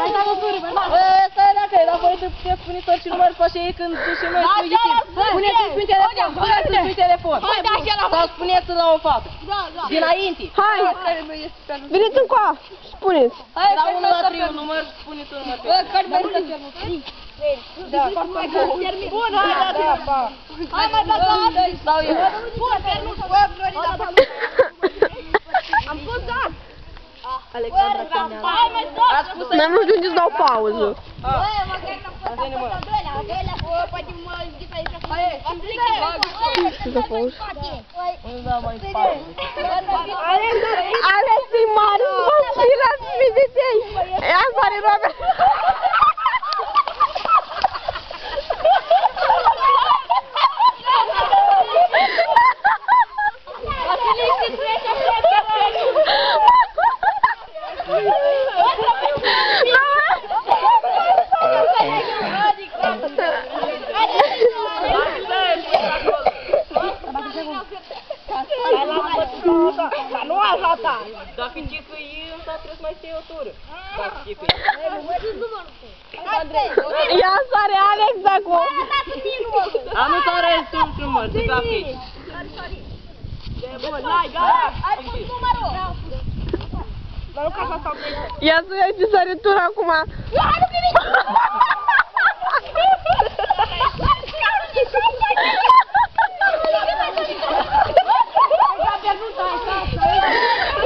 Mai dai o tură, mai dai. Stai dacă e, dar voi te spuneți orice număr pe așa ei când și noi îți ghicim. Puneți-l prin telefon, puneți-l prin telefon. Sau spuneți-l la o fată. Dinainte. Hai! Veniți încoa! Spuneți! Hai, la unul la primul număr, spuneți un număr pe el. Care mai stă cel Da. Bun, hai, da. Hai, mai dați. Sau eu. Bun, Florida. Am spus da. Alexandra Camea. Hai, mai dați. Dar nu știu unde să dau pauză. Băi, mă cred că am fost al doilea, poate mă zic aici. Am zis Ce să faci? Nu dau mai pauză. Alex e mare, mă spirați videtei! Ia mare, Robert! Nu așa tare. Dacă ticăi, trebuie să mai stai o tură. Dacă ticăi. Ia sare Alex acum! Am nu tare este un număr, să vă afici. Bun, hai, gata. Ai pus numărul. Dar nu ca așa stau plec. Ia să ia ce săritură acum!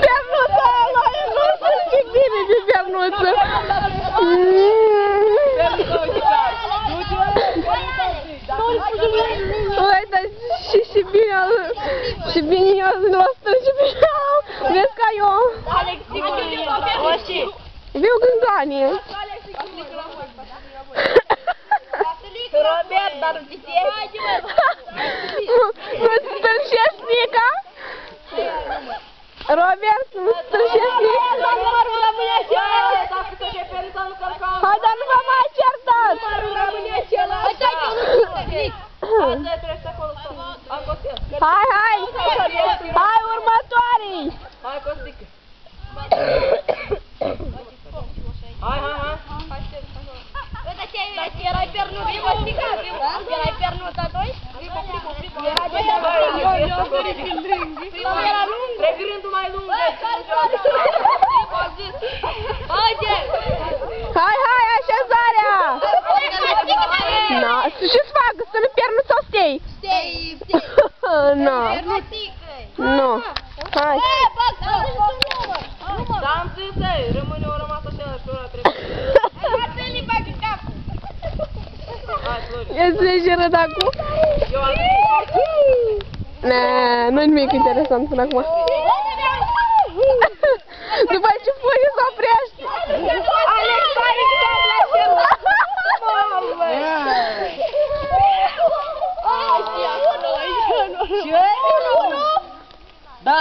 Pernuța ăla e noastră, ce bine de pernuță! Uite, și bine eu noastră, și bine au! Vezi ca eu! Alex, sigur, Viu gânganie! Robert, dar nu ți-e? Nu-ți strânșești Nica? Robert, nu-ți strânșești Nica? Hai, dar nu vă mai certați! Hai, hai! Hai, următorii! Hai, Costică! Hai, hai, hai! Uite ce erai pernut, Costică? Erai pernut atunci? Era lung! Regândul mai lung! Hai, hai, așezarea! Na, ce-ți fac? Să nu pierd, nu ți-o stei? Stei! Nu. Nu. Hai. Da, am zis, rămâne o rămas așa și ora trecută. Hai, Flori. Ia-ți lejeră de acum. Eu am zis. Nu-i nimic interesant până acum. După ce pui să oprești. Alex, hai la cel! Ce? Da!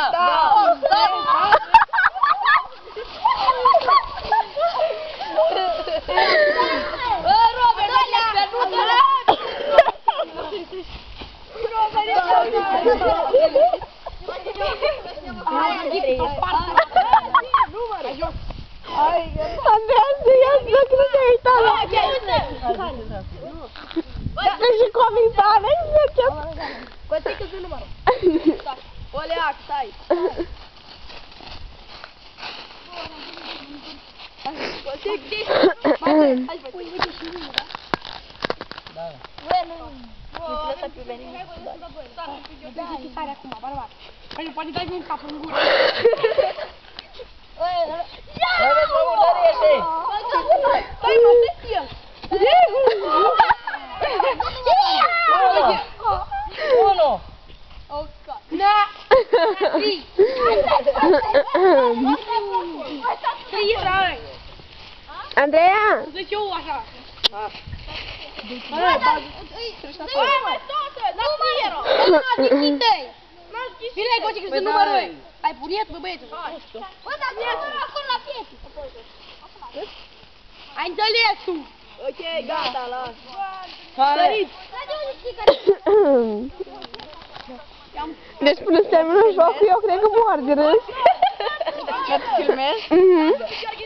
Andreea, să ia-ți să crede uitală. Și comentare, zice. Costică zi numărul. Oleac, stai. Hai să pui uite și mine, da? Da. Bă, nu lăsa pe venit. Da, e tare acum, barbar. Păi, poate dai din capul în gură. Ia vezi, mă murdărește! Păi, nu te știu. Unu! Na! Trei era. Andreea! Deci eu așa. Bine, Goci, că sunt numărul. Ai puriet, bă, băieță. Bă, dar ți-e acolo la pietre. Ai înțeles tu. Ok, gata, las. Sărit. Deci până se termină jocul, eu cred că mor de râs. Mă filmezi?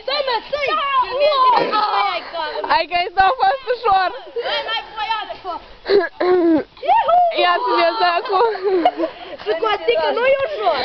Stai, mă, stai! Filmezi, Hai că asta a fost ușor. N-ai voială, fă! Ia să vezi acum. Scoatică, nu e ușor!